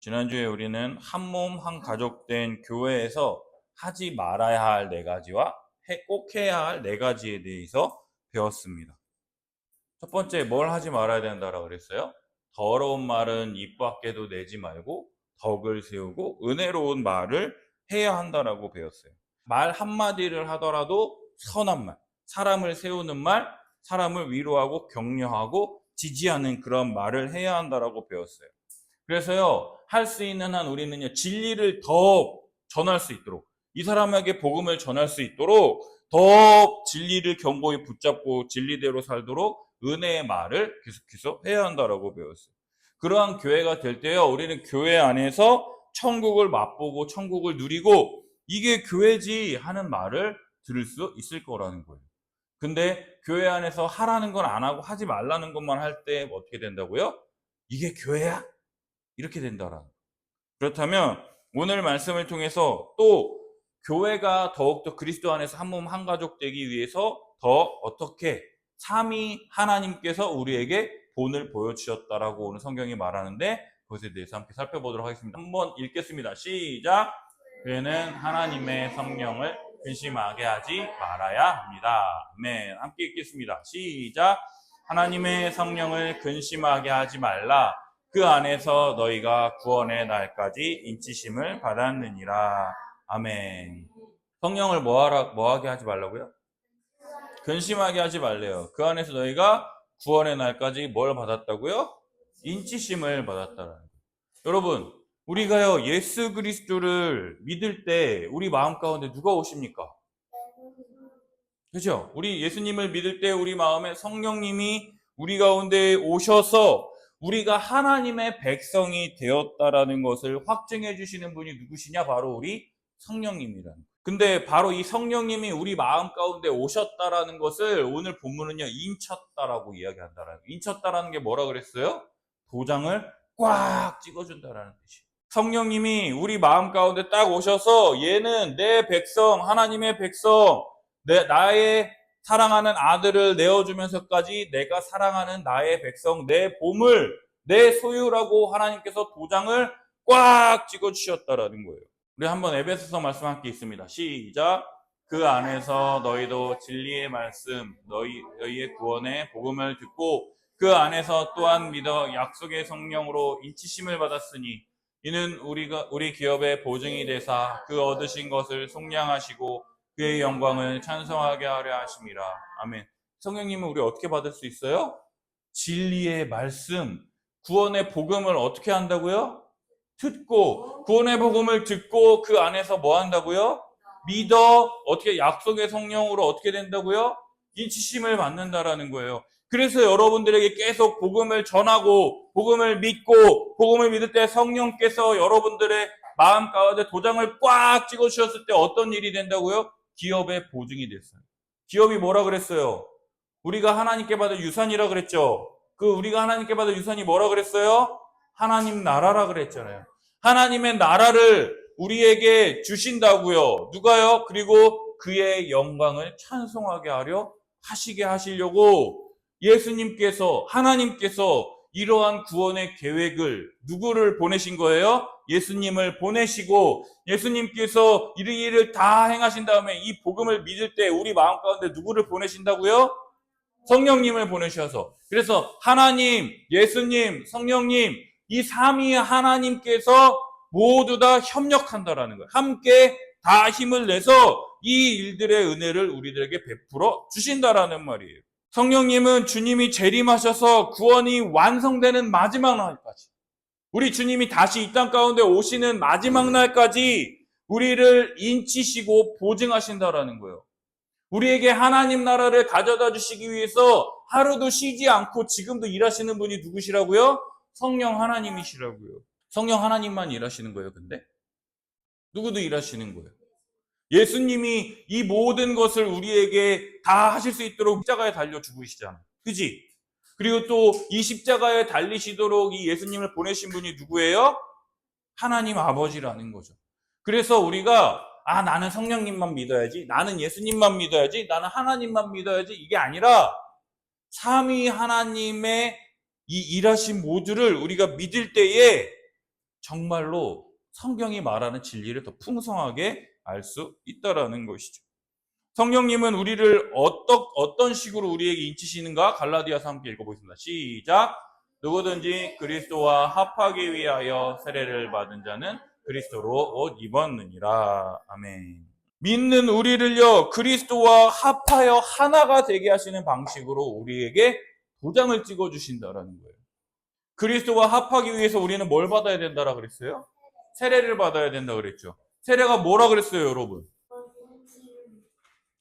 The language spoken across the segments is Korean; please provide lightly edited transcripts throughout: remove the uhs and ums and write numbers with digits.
지난주에 우리는 한 몸, 한 가족 된 교회에서 하지 말아야 할 네 가지와 꼭 해야 할 네 가지에 대해서 배웠습니다. 첫 번째, 뭘 하지 말아야 된다라고 그랬어요? 더러운 말은 입 밖에도 내지 말고 덕을 세우고 은혜로운 말을 해야 한다라고 배웠어요. 말 한마디를 하더라도 선한 말, 사람을 세우는 말, 사람을 위로하고 격려하고 지지하는 그런 말을 해야 한다라고 배웠어요. 그래서요, 할 수 있는 한 우리는요, 진리를 더 전할 수 있도록, 이 사람에게 복음을 전할 수 있도록 더 진리를 견고히 붙잡고 진리대로 살도록 은혜의 말을 계속해서 해야 한다라고 배웠어요. 그러한 교회가 될 때요, 우리는 교회 안에서 천국을 맛보고 천국을 누리고 이게 교회지 하는 말을 들을 수 있을 거라는 거예요. 근데 교회 안에서 하라는 건 안 하고 하지 말라는 것만 할 때 어떻게 된다고요? 이게 교회야? 이렇게 된다라는 거예요. 그렇다면 오늘 말씀을 통해서 또 교회가 더욱더 그리스도 안에서 한 몸 한 가족 되기 위해서 더 어떻게 삼위 하나님께서 우리에게 본을 보여주셨다라고 오늘 성경이 말하는데 그것에 대해서 함께 살펴보도록 하겠습니다. 한번 읽겠습니다. 시작! 교회는 하나님의 성령을 근심하게 하지 말아야 합니다. 아멘. 함께 읽겠습니다. 시작! 하나님의 성령을 근심하게 하지 말라. 그 안에서 너희가 구원의 날까지 인치심을 받았느니라. 아멘. 성령을 뭐하게 하지 말라고요? 근심하게 하지 말래요. 그 안에서 너희가 구원의 날까지 뭘 받았다고요? 인치심을 받았다라는 거예요. 여러분, 우리가요, 예수 그리스도를 믿을 때 우리 마음 가운데 누가 오십니까? 그죠? 우리 예수님을 믿을 때 우리 마음에 성령님이 우리 가운데 오셔서 우리가 하나님의 백성이 되었다라는 것을 확증해 주시는 분이 누구시냐? 바로 우리 성령님이라는 거예요. 근데 바로 이 성령님이 우리 마음 가운데 오셨다라는 것을 오늘 본문은요, 인쳤다라고 이야기한다라는 거예요. 인쳤다라는 게 뭐라 그랬어요? 도장을 꽉 찍어준다라는 뜻이에요. 성령님이 우리 마음 가운데 딱 오셔서 얘는 내 백성, 하나님의 백성, 나의 사랑하는 아들을 내어주면서까지 내가 사랑하는 나의 백성, 내 보물, 내 소유라고 하나님께서 도장을 꽉 찍어주셨다라는 거예요. 우리 한번 에베소서 말씀 함께 있습니다. 시작! 그 안에서 너희도 진리의 말씀, 너희의 구원의 복음을 듣고 그 안에서 또한 믿어 약속의 성령으로 인치심을 받았으니 이는 우리 기업의 보증이 되사 그 얻으신 것을 속량하시고 그의 영광을 찬송하게 하려 하심이라. 아멘. 성령님은 우리 어떻게 받을 수 있어요? 진리의 말씀, 구원의 복음을 어떻게 한다고요? 듣고, 구원의 복음을 듣고 그 안에서 뭐 한다고요? 믿어, 어떻게 약속의 성령으로 어떻게 된다고요? 인치심을 받는다라는 거예요. 그래서 여러분들에게 계속 복음을 전하고 복음을 믿고 복음을 믿을 때 성령께서 여러분들의 마음 가운데 도장을 꽉 찍어주셨을 때 어떤 일이 된다고요? 기업의 보증이 됐어요. 기업이 뭐라 그랬어요? 우리가 하나님께 받은 유산이라 그랬죠. 그 우리가 하나님께 받은 유산이 뭐라 그랬어요? 하나님 나라라 그랬잖아요. 하나님의 나라를 우리에게 주신다고요. 누가요? 그리고 그의 영광을 찬송하게 하시게 하시려고 예수님께서, 하나님께서 이러한 구원의 계획을 누구를 보내신 거예요? 예수님을 보내시고 예수님께서 이 일을 다 행하신 다음에 이 복음을 믿을 때 우리 마음 가운데 누구를 보내신다고요? 성령님을 보내셔서. 그래서 하나님, 예수님, 성령님 이 삼위 하나님께서 모두 다 협력한다라는 거예요. 함께 다 힘을 내서 이 일들의 은혜를 우리들에게 베풀어 주신다라는 말이에요. 성령님은 주님이 재림하셔서 구원이 완성되는 마지막 날까지, 우리 주님이 다시 이 땅 가운데 오시는 마지막 날까지 우리를 인치시고 보증하신다라는 거예요. 우리에게 하나님 나라를 가져다 주시기 위해서 하루도 쉬지 않고 지금도 일하시는 분이 누구시라고요? 성령 하나님이시라고요. 성령 하나님만 일하시는 거예요, 근데? 누구도 일하시는 거예요. 예수님이 이 모든 것을 우리에게 다 하실 수 있도록 십자가에 달려 죽으시잖아요. 그지? 그리고 또 이 십자가에 달리시도록 이 예수님을 보내신 분이 누구예요? 하나님 아버지라는 거죠. 그래서 우리가 나는 성령님만 믿어야지, 나는 예수님만 믿어야지, 나는 하나님만 믿어야지 이게 아니라 삼위 하나님의 이 일하신 모두를 우리가 믿을 때에 정말로 성경이 말하는 진리를 더 풍성하게 알 수 있다라는 것이죠. 성령님은 우리를 어떤 식으로 우리에게 인치시는가? 갈라디아서 함께 읽어보겠습니다. 시작! 누구든지 그리스도와 합하기 위하여 세례를 받은 자는 그리스도로 옷 입었느니라. 아멘. 믿는 우리를요, 그리스도와 합하여 하나가 되게 하시는 방식으로 우리에게 도장을 찍어주신다라는 거예요. 그리스도와 합하기 위해서 우리는 뭘 받아야 된다라 그랬어요? 세례를 받아야 된다 그랬죠. 세례가 뭐라 그랬어요, 여러분?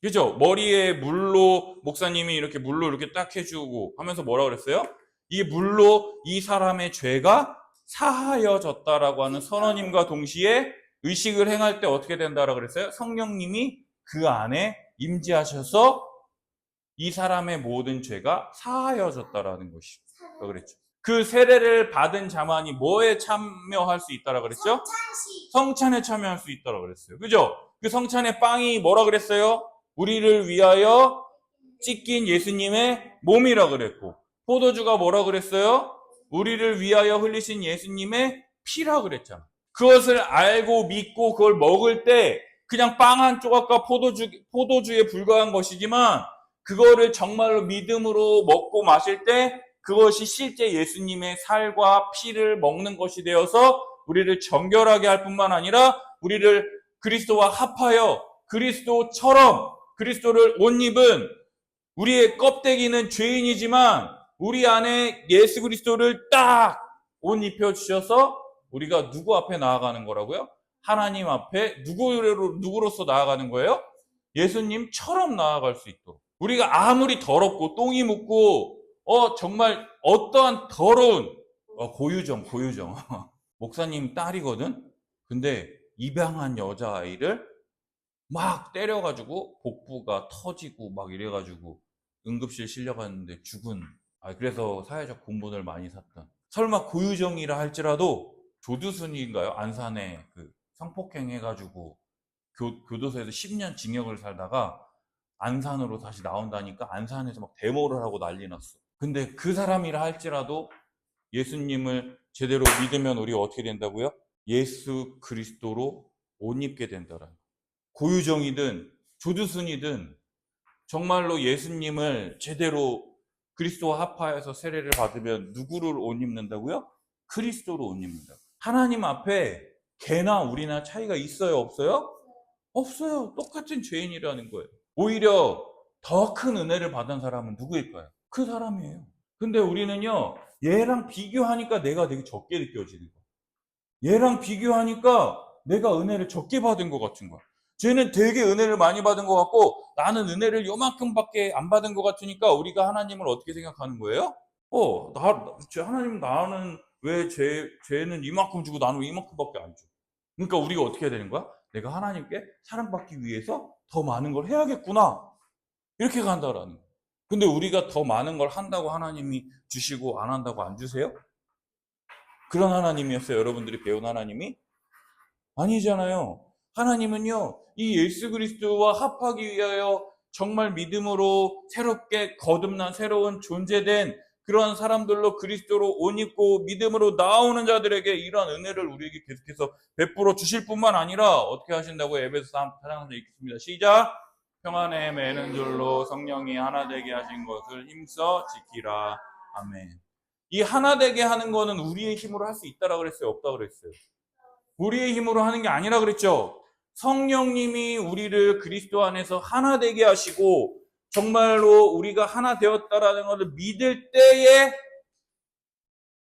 그죠? 머리에 물로, 목사님이 이렇게 물로 이렇게 딱 해주고 하면서 뭐라 그랬어요? 이 물로 이 사람의 죄가 사하여졌다라고 하는 선언임과 동시에 의식을 행할 때 어떻게 된다라고 그랬어요? 성령님이 그 안에 임재하셔서 이 사람의 모든 죄가 사하여졌다라는 것이죠. 그랬죠. 그 세례를 받은 자만이 뭐에 참여할 수 있다라고 그랬죠? 성찬에 참여할 수 있다라고 그랬어요. 그죠? 그 성찬의 빵이 뭐라 그랬어요? 우리를 위하여 찢긴 예수님의 몸이라 그랬고, 포도주가 뭐라 그랬어요? 우리를 위하여 흘리신 예수님의 피라 그랬잖아. 그것을 알고 믿고 그걸 먹을 때 그냥 빵 한 조각과 포도주에 불과한 것이지만, 그거를 정말로 믿음으로 먹고 마실 때 그것이 실제 예수님의 살과 피를 먹는 것이 되어서 우리를 정결하게 할 뿐만 아니라 우리를 그리스도와 합하여 그리스도처럼 그리스도를 옷 입은, 우리의 껍데기는 죄인이지만 우리 안에 예수 그리스도를 딱 옷 입혀 주셔서 우리가 누구 앞에 나아가는 거라고요? 하나님 앞에 누구로서 나아가는 거예요? 예수님처럼 나아갈 수 있도록. 우리가 아무리 더럽고 똥이 묻고 정말 어떠한 더러운 고유정 목사님 딸이거든. 근데 입양한 여자아이를 막 때려가지고 복부가 터지고 막 이래가지고 응급실 실려갔는데 죽은. 그래서 사회적 공분을 많이 샀던. 설마 고유정이라 할지라도 조두순인가요? 안산에 그 성폭행 해가지고 교도소에서 10년 징역을 살다가 안산으로 다시 나온다니까 안산에서 막 데모를 하고 난리 났어. 근데 그 사람이라 할지라도 예수님을 제대로 믿으면 우리가 어떻게 된다고요? 예수 그리스도로 옷 입게 된다라는. 고유정이든 조두순이든 정말로 예수님을 제대로 그리스도와 합하여서 세례를 받으면 누구를 옷 입는다고요? 그리스도로 옷 입는다. 하나님 앞에 개나 우리나 차이가 있어요, 없어요? 없어요. 똑같은 죄인이라는 거예요. 오히려 더 큰 은혜를 받은 사람은 누구일까요? 그 사람이에요. 근데 우리는요, 얘랑 비교하니까 내가 되게 적게 느껴지는 거야. 얘랑 비교하니까 내가 은혜를 적게 받은 것 같은 거야. 쟤는 되게 은혜를 많이 받은 것 같고 나는 은혜를 요만큼밖에 안 받은 것 같으니까 우리가 하나님을 어떻게 생각하는 거예요? 하나님 나는 왜 쟤는 이만큼 주고 나는 왜 이만큼밖에 안 줘? 그러니까 우리가 어떻게 해야 되는 거야? 내가 하나님께 사랑받기 위해서 더 많은 걸 해야겠구나. 이렇게 간다라는 거야. 근데 우리가 더 많은 걸 한다고 하나님이 주시고 안 한다고 안 주세요? 그런 하나님이었어요, 여러분들이 배운 하나님이? 아니잖아요. 하나님은요, 이 예수 그리스도와 합하기 위하여 정말 믿음으로 새롭게 거듭난 새로운 존재된 그런 사람들로 그리스도로 옷 입고 믿음으로 나오는 자들에게 이러한 은혜를 우리에게 계속해서 베풀어 주실 뿐만 아니라 어떻게 하신다고요? 에베소 4장에서 읽겠습니다. 시작! 평안에 매는 줄로 성령이 하나 되게 하신 것을 힘써 지키라. 아멘. 이 하나 되게 하는 거는 우리의 힘으로 할 수 있다라고 그랬어요? 없다고 그랬어요? 우리의 힘으로 하는 게 아니라 그랬죠. 성령님이 우리를 그리스도 안에서 하나 되게 하시고 정말로 우리가 하나 되었다라는 것을 믿을 때에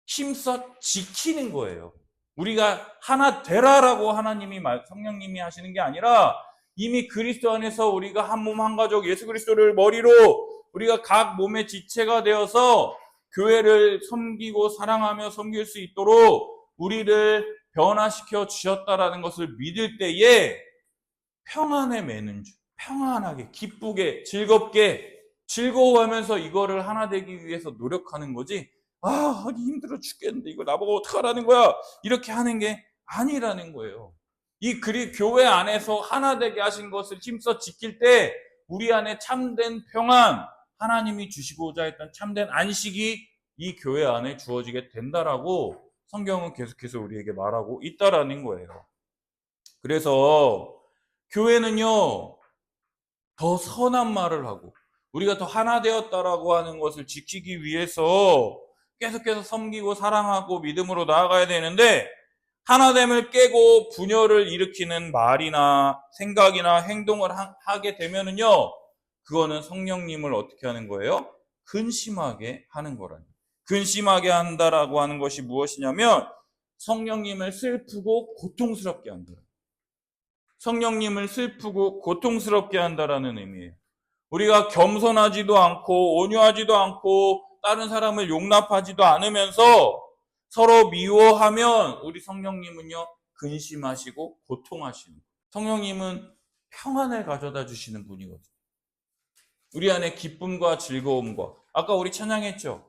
힘써 지키는 거예요. 우리가 하나 되라라고 성령님이 하시는 게 아니라 이미 그리스도 안에서 우리가 한 몸 한 가족 예수 그리스도를 머리로 우리가 각 몸의 지체가 되어서 교회를 섬기고 사랑하며 섬길 수 있도록 우리를 변화시켜 주셨다라는 것을 믿을 때에 평안에 매는 줄, 평안하게, 기쁘게, 즐겁게, 즐거워하면서 이거를 하나 되기 위해서 노력하는 거지. 하기 힘들어 죽겠는데 이걸 나보고 어떡하라는 거야? 이렇게 하는 게 아니라는 거예요. 이 교회 안에서 하나 되게 하신 것을 힘써 지킬 때 우리 안에 참된 평안, 하나님이 주시고자 했던 참된 안식이 이 교회 안에 주어지게 된다라고 성경은 계속해서 우리에게 말하고 있다라는 거예요. 그래서 교회는요, 더 선한 말을 하고 우리가 더 하나 되었다라고 하는 것을 지키기 위해서 계속해서 섬기고 사랑하고 믿음으로 나아가야 되는데, 하나됨을 깨고 분열을 일으키는 말이나 생각이나 행동을 하게 되면은요, 그거는 성령님을 어떻게 하는 거예요? 근심하게 하는 거라니. 근심하게 한다라고 하는 것이 무엇이냐면 성령님을 슬프고 고통스럽게 한다. 성령님을 슬프고 고통스럽게 한다라는 의미예요. 우리가 겸손하지도 않고 온유하지도 않고 다른 사람을 용납하지도 않으면서 서로 미워하면 우리 성령님은요, 근심하시고 고통하시는 거예요. 성령님은 평안을 가져다 주시는 분이거든요. 우리 안에 기쁨과 즐거움과, 아까 우리 찬양했죠?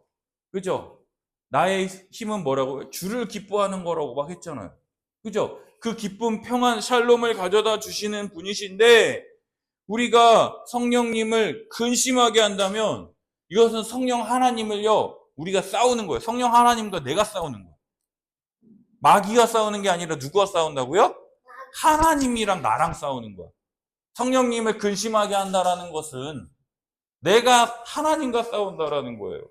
그죠? 나의 힘은 뭐라고요? 주를 기뻐하는 거라고 막 했잖아요. 그죠? 그 기쁨, 평안, 샬롬을 가져다 주시는 분이신데, 우리가 성령님을 근심하게 한다면 이것은 성령 하나님을요, 우리가 싸우는 거예요. 성령 하나님과 내가 싸우는 거예요. 마귀가 싸우는 게 아니라 누구와 싸운다고요? 하나님이랑 나랑 싸우는 거야. 성령님을 근심하게 한다라는 것은 내가 하나님과 싸운다라는 거예요.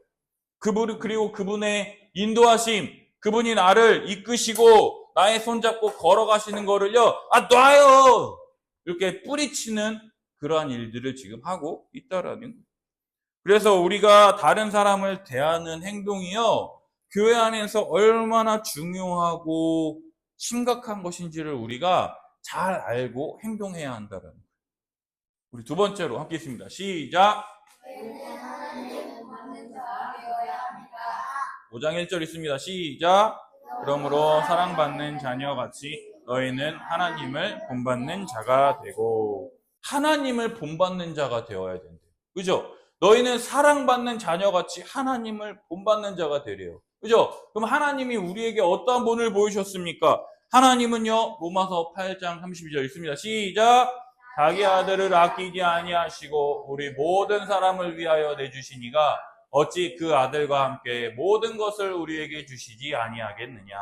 그리고 그분의 인도하심, 그분이 나를 이끄시고 나의 손잡고 걸어가시는 거를요, 놔요! 이렇게 뿌리치는 그러한 일들을 지금 하고 있다라는 거예요. 그래서 우리가 다른 사람을 대하는 행동이요, 교회 안에서 얼마나 중요하고 심각한 것인지를 우리가 잘 알고 행동해야 한다라는 거예요. 우리 두 번째로 함께 있습니다. 시작! 5장 1절 있습니다. 시작! 그러므로 사랑받는 자녀같이 너희는 하나님을 본받는 자가 되고, 하나님을 본받는 자가 되어야 된대요. 그죠? 너희는 사랑받는 자녀같이 하나님을 본받는 자가 되래요. 그죠? 그럼 하나님이 우리에게 어떠한 본을 보이셨습니까? 하나님은요, 로마서 8장 32절 있습니다. 시작! 자기 아들을 아끼지 아니하시고 우리 모든 사람을 위하여 내주시니가 어찌 그 아들과 함께 모든 것을 우리에게 주시지 아니하겠느냐.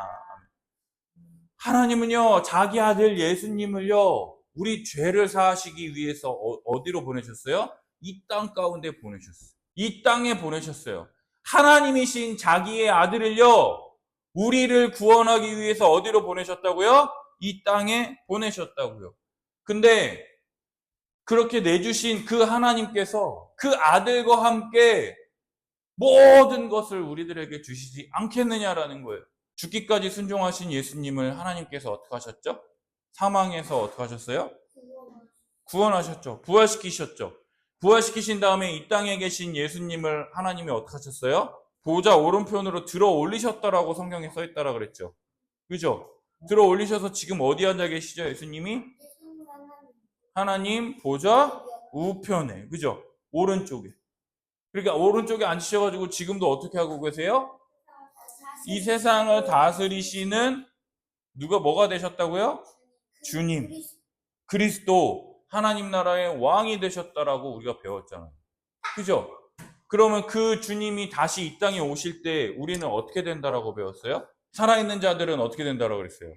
하나님은요, 자기 아들 예수님을요, 우리 죄를 사하시기 위해서 어디로 보내셨어요? 이 땅 가운데 보내셨어요. 이 땅에 보내셨어요. 하나님이신 자기의 아들을요, 우리를 구원하기 위해서 어디로 보내셨다고요? 이 땅에 보내셨다고요. 근데 그렇게 내주신 그 하나님께서 그 아들과 함께 모든 것을 우리들에게 주시지 않겠느냐라는 거예요. 죽기까지 순종하신 예수님을 하나님께서 어떻게 하셨죠? 사망에서 어떻게 하셨어요? 구원하셨죠. 부활시키셨죠. 부활시키신 다음에 이 땅에 계신 예수님을 하나님이 어떻게 하셨어요? 보좌 오른편으로 들어 올리셨다라고 성경에 써 있다라 그랬죠. 그죠? 들어 올리셔서 지금 어디 앉아 계시죠? 예수님이? 하나님 보좌 우편에. 그죠? 오른쪽에. 그러니까 오른쪽에 앉으셔가지고 지금도 어떻게 하고 계세요? 이 세상을 다스리시는 누가 뭐가 되셨다고요? 주님, 그리스도, 하나님 나라의 왕이 되셨다라고 우리가 배웠잖아요. 그죠? 그러면 그 주님이 다시 이 땅에 오실 때 우리는 어떻게 된다라고 배웠어요? 살아있는 자들은 어떻게 된다라고 그랬어요?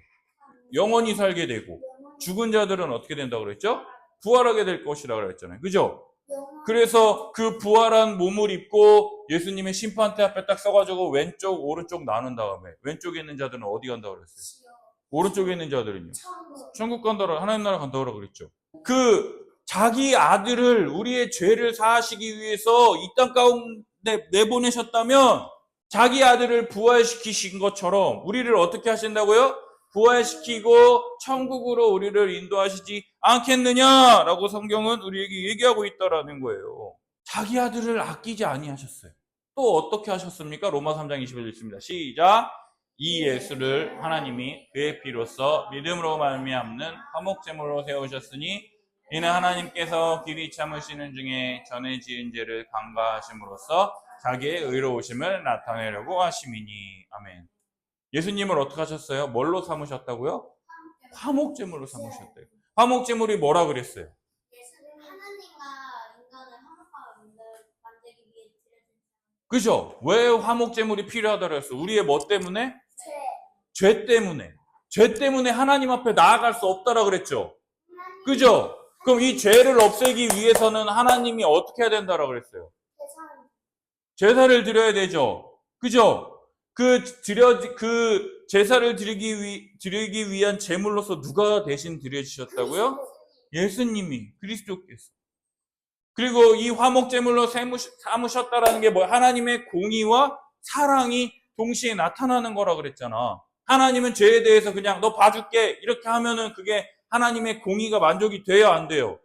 영원히 살게 되고, 죽은 자들은 어떻게 된다고 그랬죠? 부활하게 될 것이라고 그랬잖아요. 그죠? 그래서 그 부활한 몸을 입고 예수님의 심판대 앞에 딱 서가지고 왼쪽, 오른쪽 나눈 다음에 왼쪽에 있는 자들은 어디 간다고 그랬어요? 오른쪽에 있는 자들은요? 천국 간다고, 하나님 나라 간다고 그랬죠. 그 자기 아들을 우리의 죄를 사하시기 위해서 이 땅 가운데 내보내셨다면 자기 아들을 부활시키신 것처럼 우리를 어떻게 하신다고요? 부활시키고 천국으로 우리를 인도하시지 않겠느냐라고 성경은 우리에게 얘기하고 있다라는 거예요. 자기 아들을 아끼지 아니하셨어요. 또 어떻게 하셨습니까? 로마 3장 20절 있습니다. 시작! 이 예수를 하나님이 그의 피로써 믿음으로 말미암는 화목제물로 세우셨으니 이는 하나님께서 길이 참으시는 중에 전에 지은 죄를 간과하심으로써 자기의 의로우심을 나타내려고 하심이니. 아멘. 예수님을 어떻게 하셨어요? 뭘로 삼으셨다고요? 화목제물로 삼으셨대요. 화목제물이 뭐라 그랬어요? 하나님과 인간을 화목하게 만들기 위해 드려진. 그죠? 왜 화목제물이 필요하다고 했어? 우리의 뭐 때문에? 죄 때문에 하나님 앞에 나아갈 수 없다라 그랬죠. 그죠? 그럼 이 죄를 없애기 위해서는 하나님이 어떻게 해야 된다라 그랬어요? 제사를 드려야 되죠. 그죠? 그 제사를 드리기 위한 제물로서 누가 대신 드려주셨다고요? 예수님이, 그리스도께서. 그리고 이 화목제물로 삼으셨다라는 게 뭐야? 하나님의 공의와 사랑이 동시에 나타나는 거라 그랬잖아. 하나님은 죄에 대해서 그냥 너 봐줄게 이렇게 하면은 그게 하나님의 공의가 만족이 돼요, 안 돼요?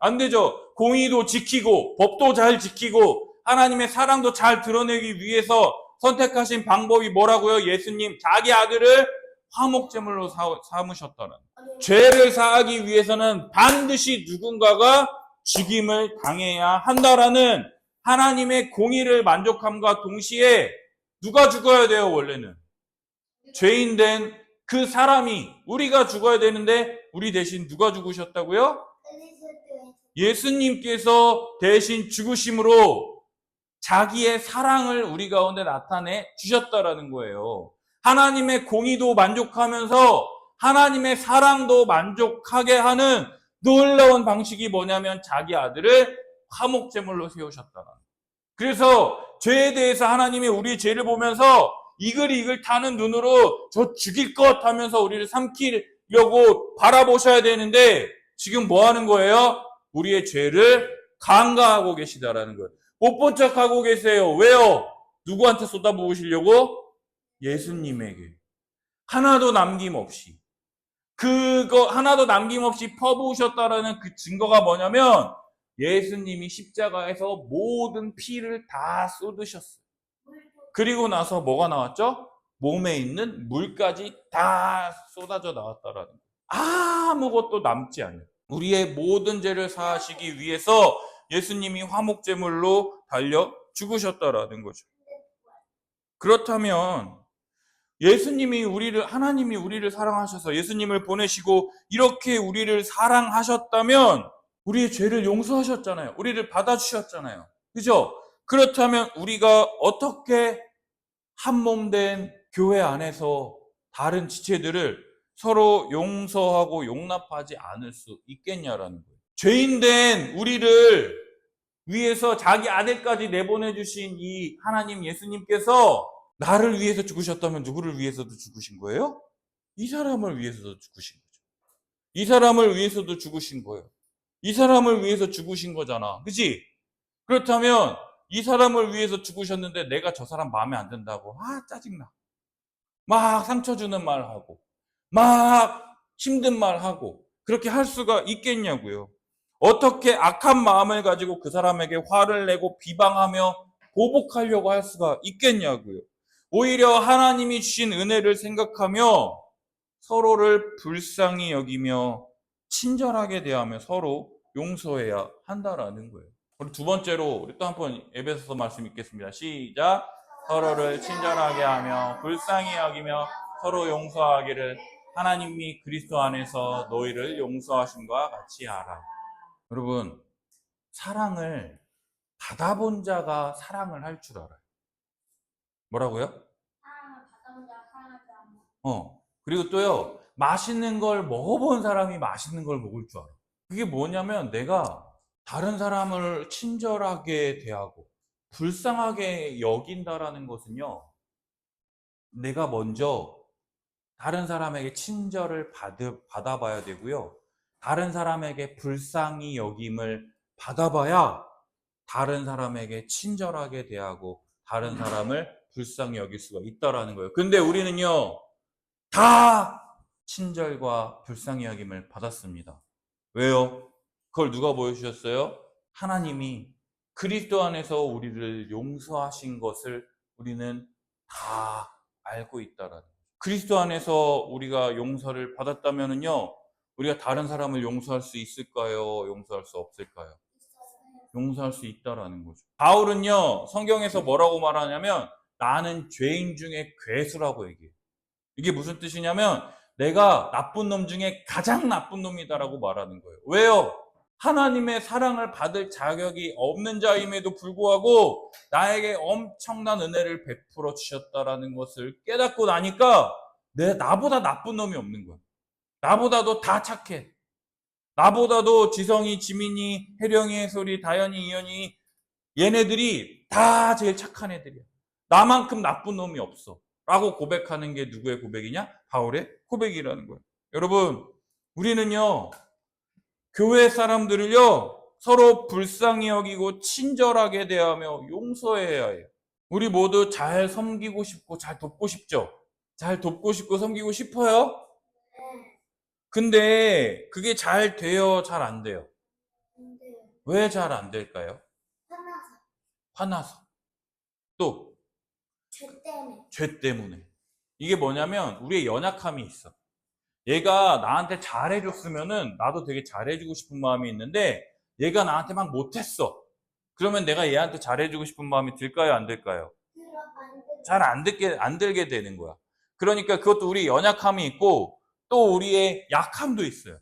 안 되죠. 공의도 지키고 법도 잘 지키고 하나님의 사랑도 잘 드러내기 위해서 선택하신 방법이 뭐라고요? 예수님 자기 아들을 화목제물로 삼으셨다는. 죄를 사하기 위해서는 반드시 누군가가 죽임을 당해야 한다라는 하나님의 공의를 만족함과 동시에 누가 죽어야 돼요, 원래는? 죄인 된 그 사람이, 우리가 죽어야 되는데 우리 대신 누가 죽으셨다고요? 예수님께서 대신 죽으심으로 자기의 사랑을 우리 가운데 나타내 주셨다라는 거예요. 하나님의 공의도 만족하면서 하나님의 사랑도 만족하게 하는 놀라운 방식이 뭐냐면 자기 아들을 화목제물로 세우셨다는. 그래서 죄에 대해서 하나님이 우리의 죄를 보면서 이글이글 타는 눈으로 저 죽일 것 하면서 우리를 삼키려고 바라보셔야 되는데 지금 뭐 하는 거예요? 우리의 죄를 간과하고 계시다라는 거예요. 못 본 척하고 계세요. 왜요? 누구한테 쏟아부으시려고? 예수님에게. 하나도 남김없이. 그거 하나도 남김없이 퍼부으셨다라는 그 증거가 뭐냐면 예수님이 십자가에서 모든 피를 다 쏟으셨어요. 그리고 나서 뭐가 나왔죠? 몸에 있는 물까지 다 쏟아져 나왔다라는 거예요. 아무것도 남지 않아요. 우리의 모든 죄를 사하시기 위해서 예수님이 화목제물로 달려 죽으셨다라는 거죠. 그렇다면 하나님이 우리를 사랑하셔서 예수님을 보내시고 이렇게 우리를 사랑하셨다면 우리의 죄를 용서하셨잖아요. 우리를 받아주셨잖아요. 그죠? 그렇다면 우리가 어떻게 한 몸 된 교회 안에서 다른 지체들을 서로 용서하고 용납하지 않을 수 있겠냐라는 거예요. 죄인 된 우리를 위해서 자기 아들까지 내보내주신 이 하나님 예수님께서 나를 위해서 죽으셨다면 누구를 위해서도 죽으신 거예요? 이 사람을 위해서도 죽으신 거죠. 이 사람을 위해서도 죽으신 거예요. 이 사람을 위해서 죽으신 거잖아. 그치? 그렇다면 이 사람을 위해서 죽으셨는데 내가 저 사람 마음에 안 든다고 짜증나. 막 상처 주는 말 하고 막 힘든 말 하고 그렇게 할 수가 있겠냐고요. 어떻게 악한 마음을 가지고 그 사람에게 화를 내고 비방하며 보복하려고 할 수가 있겠냐고요. 오히려 하나님이 주신 은혜를 생각하며 서로를 불쌍히 여기며 친절하게 대하며 서로 용서해야 한다라는 거예요. 그리고 두 번째로 우리 또 한 번 에베소서 말씀 읽겠습니다. 시작. 서로를 친절하게 하며 불쌍히 여기며 서로 용서하기를 하나님이 그리스도 안에서 너희를 용서하심과 같이 하라. 여러분, 사랑을 받아본 자가 사랑을 할 줄 알아요. 뭐라고요? 사랑을 받아본 자가 사랑할 줄 안다. 그리고 또요, 맛있는 걸 먹어본 사람이 맛있는 걸 먹을 줄 알아. 그게 뭐냐면 내가 다른 사람을 친절하게 대하고 불쌍하게 여긴다라는 것은요, 내가 먼저 다른 사람에게 친절을 받아봐야 되고요. 다른 사람에게 불쌍히 여김을 받아봐야 다른 사람에게 친절하게 대하고 다른 사람을 불쌍히 여길 수가 있다라는 거예요. 근데 우리는요, 다 친절과 불쌍히 여김을 받았습니다. 왜요? 그걸 누가 보여주셨어요? 하나님이 그리스도 안에서 우리를 용서하신 것을 우리는 다 알고 있다라는 거예요. 그리스도 안에서 우리가 용서를 받았다면요, 우리가 다른 사람을 용서할 수 있을까요? 용서할 수 없을까요? 용서할 수 있다라는 거죠. 바울은요, 성경에서 뭐라고 말하냐면 나는 죄인 중에 괴수라고 얘기해요. 이게 무슨 뜻이냐면 내가 나쁜 놈 중에 가장 나쁜 놈이다라고 말하는 거예요. 왜요? 하나님의 사랑을 받을 자격이 없는 자임에도 불구하고 나에게 엄청난 은혜를 베풀어 주셨다라는 것을 깨닫고 나니까 나보다 나쁜 놈이 없는 거야. 나보다도 다 착해. 나보다도 지성이, 지민이, 혜령이, 혜솔이, 다현이, 이현이 얘네들이 다 제일 착한 애들이야. 나만큼 나쁜 놈이 없어. 라고 고백하는 게 누구의 고백이냐? 바울의 고백이라는 거예요. 여러분, 우리는요, 교회 사람들을요, 서로 불쌍히 여기고 친절하게 대하며 용서해야 해요. 우리 모두 잘 섬기고 싶고 잘 돕고 싶죠? 잘 돕고 싶고 섬기고 싶어요? 근데 그게 잘 돼요? 잘 안 돼요? 왜 잘 안 될까요? 화나서. 또 죄 때문에. 이게 뭐냐면 우리의 연약함이 있어. 얘가 나한테 잘해줬으면은 나도 되게 잘해주고 싶은 마음이 있는데 얘가 나한테 막 못했어. 그러면 내가 얘한테 잘해주고 싶은 마음이 들까요? 안 들까요? 잘 안 들게 되는 거야. 그러니까 그것도 우리 연약함이 있고 또 우리의 약함도 있어요.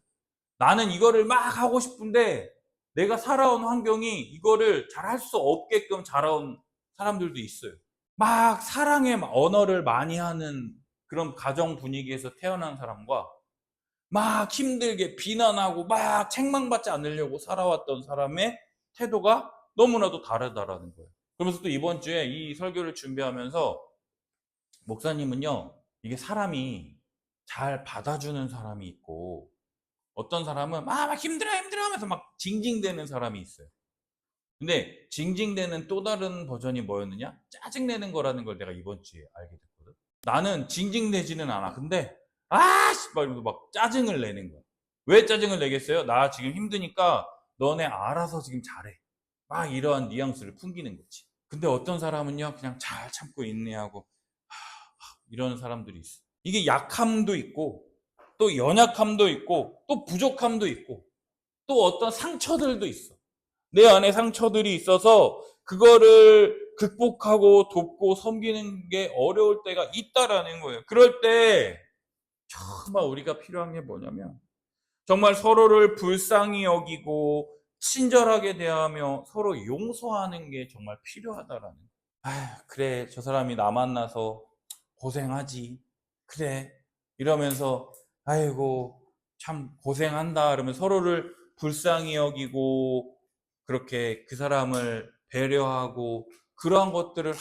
나는 이거를 막 하고 싶은데 내가 살아온 환경이 이거를 잘할 수 없게끔 자라온 사람들도 있어요. 막 사랑의 언어를 많이 하는 그런 가정 분위기에서 태어난 사람과 막 힘들게 비난하고 막 책망받지 않으려고 살아왔던 사람의 태도가 너무나도 다르다라는 거예요. 그러면서 또 이번 주에 이 설교를 준비하면서 목사님은요, 이게 사람이 잘 받아주는 사람이 있고 어떤 사람은 막 힘들어 하면서 막 징징대는 사람이 있어요. 근데 징징대는 또 다른 버전이 뭐였느냐? 짜증내는 거라는 걸 내가 이번 주에 알게 됐거든. 나는 징징대지는 않아. 근데 아씨 막 이러면서 막 짜증을 내는 거야. 왜 짜증을 내겠어요? 나 지금 힘드니까 너네 알아서 지금 잘해. 막 이러한 뉘앙스를 풍기는 거지. 근데 어떤 사람은요, 그냥 잘 참고 인내하고 이런 사람들이 있어. 이게 약함도 있고 또 연약함도 있고 또 부족함도 있고 또 어떤 상처들도 있어. 내 안에 상처들이 있어서 그거를 극복하고 돕고 섬기는 게 어려울 때가 있다라는 거예요. 그럴 때 정말 우리가 필요한 게 뭐냐면 정말 서로를 불쌍히 여기고 친절하게 대하며 서로 용서하는 게 정말 필요하다라는 거예요. 아, 그래, 저 사람이 나 만나서 고생하지. 그래. 이러면서 아이고 참 고생한다. 그러면 서로를 불쌍히 여기고 그렇게 그 사람을 배려하고 그러한 것들을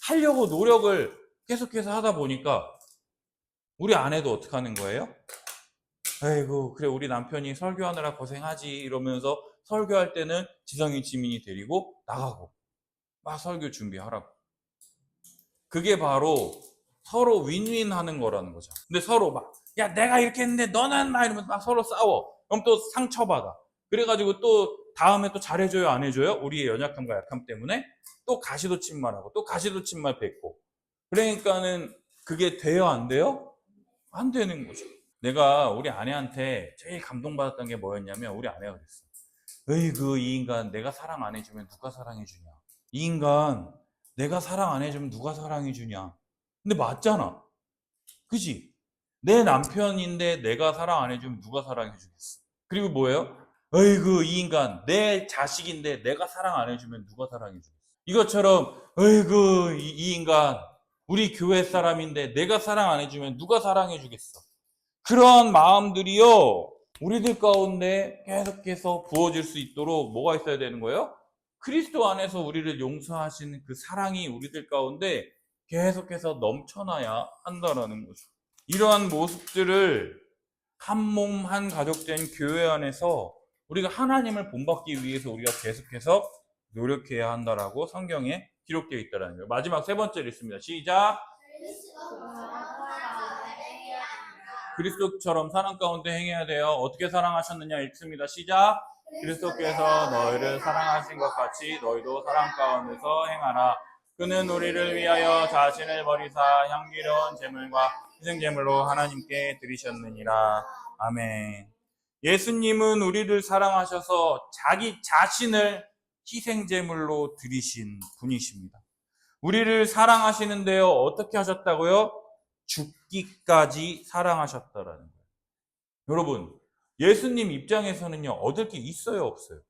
하려고 노력을 계속해서 하다 보니까 우리 아내도 어떻게 하는 거예요? 아이고 그래 우리 남편이 설교하느라 고생하지 이러면서 설교할 때는 지성이 지민이 데리고 나가고 막 설교 준비하라고. 그게 바로 서로 윈윈 하는 거라는 거죠. 근데 서로 막, 야, 내가 이렇게 했는데 너는 막 이러면서 막 서로 싸워. 그럼 또 상처받아. 그래가지고 또 다음에 또 잘해줘요, 안 해줘요? 우리의 연약함과 약함 때문에 또 가시도침말하고 또 가시도침말 뱉고. 그러니까는 그게 돼요, 안 돼요? 안 되는 거죠. 내가 우리 아내한테 제일 감동받았던 게 뭐였냐면 우리 아내가 그랬어. 으이그 이 인간 내가 사랑 안 해주면 누가 사랑해주냐. 이 인간 내가 사랑 안 해주면 누가 사랑해주냐. 근데 맞잖아. 그지? 내 남편인데 내가 사랑 안 해주면 누가 사랑해주겠어. 그리고 뭐예요? 어이구 이 인간 내 자식인데 내가 사랑 안 해주면 누가 사랑해주겠어. 이것처럼 어이구 이 인간 우리 교회 사람인데 내가 사랑 안 해주면 누가 사랑해주겠어. 그러한 마음들이요 우리들 가운데 계속해서 부어질 수 있도록 뭐가 있어야 되는 거예요? 그리스도 안에서 우리를 용서하시는 그 사랑이 우리들 가운데 계속해서 넘쳐나야 한다라는 거죠. 이러한 모습들을 한 몸, 한 가족된 교회 안에서 우리가 하나님을 본받기 위해서 우리가 계속해서 노력해야 한다라고 성경에 기록되어 있다는 거예요. 마지막 세 번째를 읽습니다. 시작! 그리스도처럼 사랑 가운데 행해야 돼요. 어떻게 사랑하셨느냐 읽습니다. 시작! 그리스도께서 너희를 사랑하신 것 같이 너희도 사랑 가운데서 행하라. 그는 우리를 위하여 자신을 버리사 향기로운 제물과 희생제물로 하나님께 드리셨느니라. 아멘. 예수님은 우리를 사랑하셔서 자기 자신을 희생제물로 드리신 분이십니다. 우리를 사랑하시는데요. 어떻게 하셨다고요? 죽기까지 사랑하셨다라는 거예요. 여러분, 예수님 입장에서는요, 얻을 게 있어요, 없어요?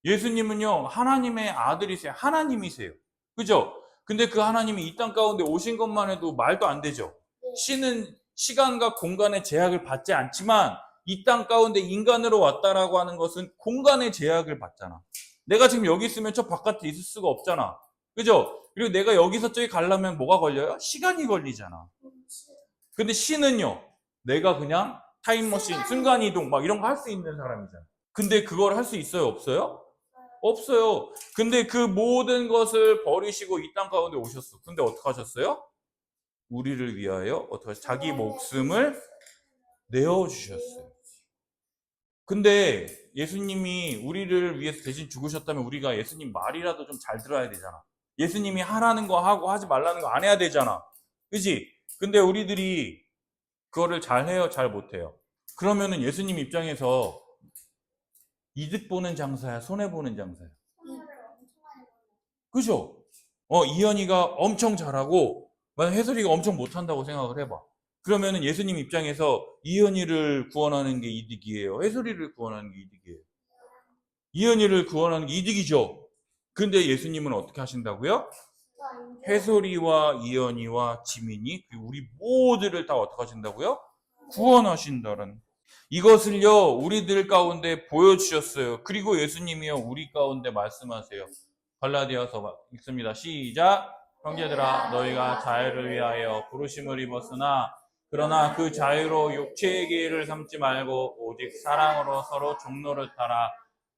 예수님은요, 하나님의 아들이세요. 하나님이세요. 그죠? 근데 그 하나님이 이 땅 가운데 오신 것만 해도 말도 안 되죠. 신은 시간과 공간의 제약을 받지 않지만 이 땅 가운데 인간으로 왔다라고 하는 것은 공간의 제약을 받잖아. 내가 지금 여기 있으면 저 바깥에 있을 수가 없잖아. 그죠? 그리고 내가 여기서 저기 가려면 뭐가 걸려요? 시간이 걸리잖아. 근데 신은요, 내가 그냥 타임머신, 순간이동 막 이런 거 할 수 있는 사람이잖아. 근데 그걸 할 수 있어요? 없어요? 없어요. 근데 그 모든 것을 버리시고 이 땅 가운데 오셨어. 근데 어떻게 하셨어요? 우리를 위하여 어떻게 자기 목숨을 내어주셨어요. 근데 예수님이 우리를 위해서 대신 죽으셨다면 우리가 예수님 말이라도 좀 잘 들어야 되잖아. 예수님이 하라는 거 하고 하지 말라는 거 안 해야 되잖아. 그지? 근데 우리들이 그거를 잘 해요? 잘 못해요? 그러면은 예수님 입장에서 이득 보는 장사야? 손해 보는 장사야? 그죠? 이현이가 엄청 잘하고 만약 혜솔이가 엄청 못한다고 생각을 해봐. 그러면은 예수님 입장에서 이현이를 구원하는 게 이득이에요? 혜솔이를 구원하는 게 이득이에요? 이현이를 구원하는 게 이득이죠. 근데 예수님은 어떻게 하신다고요? 혜솔이와 이현이와 지민이 그리고 우리 모두를 다 어떻게 하신다고요? 구원하신다는 이것을요 우리들 가운데 보여주셨어요. 그리고 예수님이요 우리 가운데 말씀하세요. 갈라디아서 읽습니다. 시작. 형제들아 너희가 자유를 위하여 부르심을 입었으나 그러나 그 자유로 육체의 기회를 삼지 말고 오직 사랑으로 서로 종로를 타라.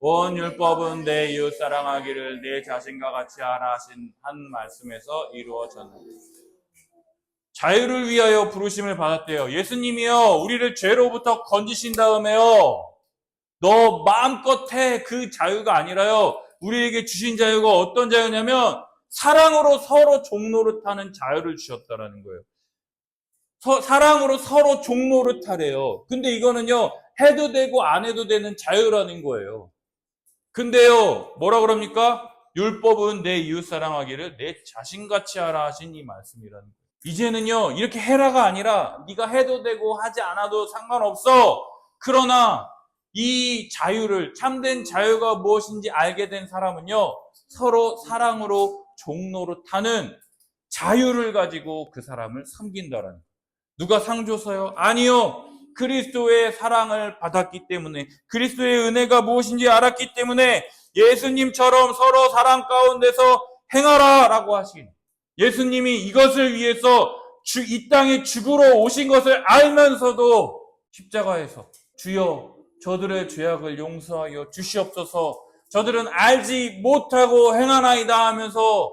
원 율법은 내 이웃 사랑하기를 내 자신과 같이 하라 하신 한 말씀에서 이루어졌는데 자유를 위하여 부르심을 받았대요. 예수님이요 우리를 죄로부터 건지신 다음에요 너 마음껏 해 그 자유가 아니라요 우리에게 주신 자유가 어떤 자유냐면 사랑으로 서로 종로를 타는 자유를 주셨다라는 거예요. 사랑으로 서로 종로를 타래요. 근데 이거는요 해도 되고 안 해도 되는 자유라는 거예요. 근데요 뭐라 그럽니까? 율법은 내 이웃 사랑하기를 내 자신같이 하라 하신 이 말씀이라는 거예요. 이제는요 이렇게 해라가 아니라 네가 해도 되고 하지 않아도 상관없어. 그러나 이 자유를 참된 자유가 무엇인지 알게 된 사람은요 서로 사랑으로 종로를 타는 자유를 가지고 그 사람을 섬긴다라는 거예요. 누가 상 줬어요? 아니요. 그리스도의 사랑을 받았기 때문에 그리스도의 은혜가 무엇인지 알았기 때문에 예수님처럼 서로 사랑 가운데서 행하라 라고 하신 예수님이 이것을 위해서 이 땅에 죽으러 오신 것을 알면서도 십자가에서 주여 저들의 죄악을 용서하여 주시옵소서 저들은 알지 못하고 행하나이다 하면서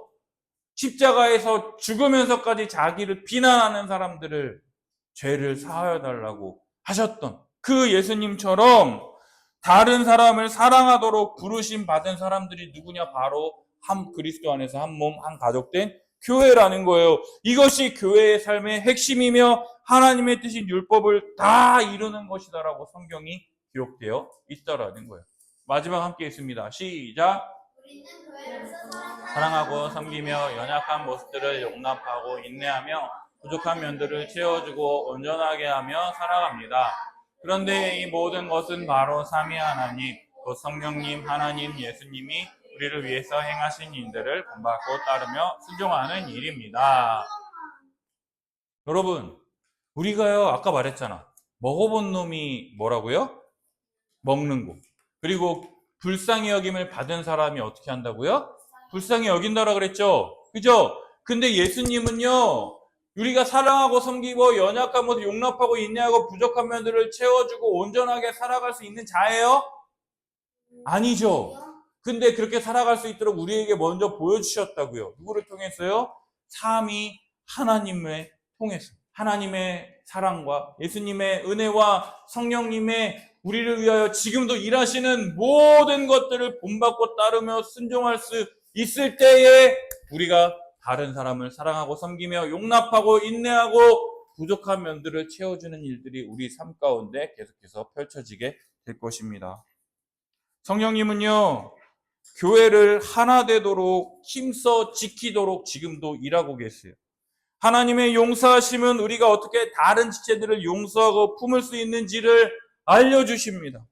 십자가에서 죽으면서까지 자기를 비난하는 사람들을 죄를 사하여 달라고 하셨던 그 예수님처럼 다른 사람을 사랑하도록 부르심 받은 사람들이 누구냐? 바로 한 그리스도 안에서 한 몸, 한 가족된 교회라는 거예요. 이것이 교회의 삶의 핵심이며 하나님의 뜻인 율법을 다 이루는 것이다라고 성경이 기록되어 있다라는 거예요. 마지막 함께 있습니다. 시작. 사랑하고 섬기며 연약한 모습들을 용납하고 인내하며 부족한 면들을 채워주고 온전하게 하며 살아갑니다. 그런데 이 모든 것은 바로 삼위 하나님, 곧 성령님 하나님 예수님이 우리를 위해서 행하신 일들을 본받고 따르며 순종하는 일입니다. 여러분, 우리가요 아까 말했잖아. 먹어본 놈이 뭐라고요? 먹는 거. 그리고 불쌍히 여김을 받은 사람이 어떻게 한다고요? 불쌍히 여긴다라 그랬죠? 그죠? 근데 예수님은요 우리가 사랑하고 섬기고 연약한 모습 용납하고 인내하고 부족한 면들을 채워주고 온전하게 살아갈 수 있는 자예요? 아니죠. 근데 그렇게 살아갈 수 있도록 우리에게 먼저 보여주셨다고요. 누구를 통해서요? 삼위 하나님을 통해서. 하나님의 사랑과 예수님의 은혜와 성령님의 우리를 위하여 지금도 일하시는 모든 것들을 본받고 따르며 순종할 수 있을 때에 우리가 다른 사람을 사랑하고 섬기며 용납하고 인내하고 부족한 면들을 채워주는 일들이 우리 삶 가운데 계속해서 펼쳐지게 될 것입니다. 성령님은요 교회를 하나 되도록 힘써 지키도록 지금도 일하고 계세요. 하나님의 용서하심은 우리가 어떻게 다른 지체들을 용서하고 품을 수 있는지를 알려주십니다.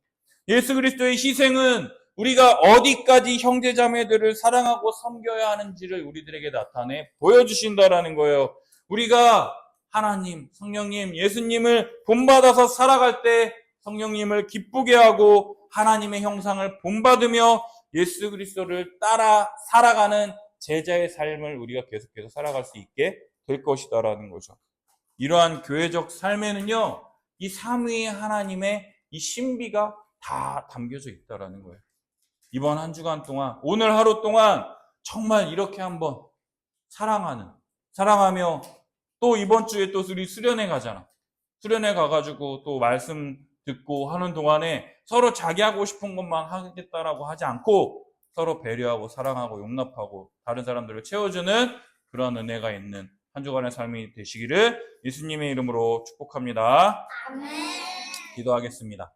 예수 그리스도의 희생은 우리가 어디까지 형제자매들을 사랑하고 섬겨야 하는지를 우리들에게 나타내 보여주신다라는 거예요. 우리가 하나님, 성령님, 예수님을 본받아서 살아갈 때 성령님을 기쁘게 하고 하나님의 형상을 본받으며 예수 그리스도를 따라 살아가는 제자의 삶을 우리가 계속해서 살아갈 수 있게 될 것이다라는 거죠. 이러한 교회적 삶에는요, 이 삼위의 하나님의 이 신비가 다 담겨져 있다라는 거예요. 이번 한 주간 동안, 오늘 하루 동안 정말 이렇게 한번 사랑하며 또 이번 주에 또 우리 수련회 가잖아. 수련회 가가지고 또 말씀 듣고 하는 동안에 서로 자기 하고 싶은 것만 하겠다라고 하지 않고 서로 배려하고 사랑하고 용납하고 다른 사람들을 채워주는 그런 은혜가 있는 한 주간의 삶이 되시기를 예수님의 이름으로 축복합니다. 아멘. 기도하겠습니다.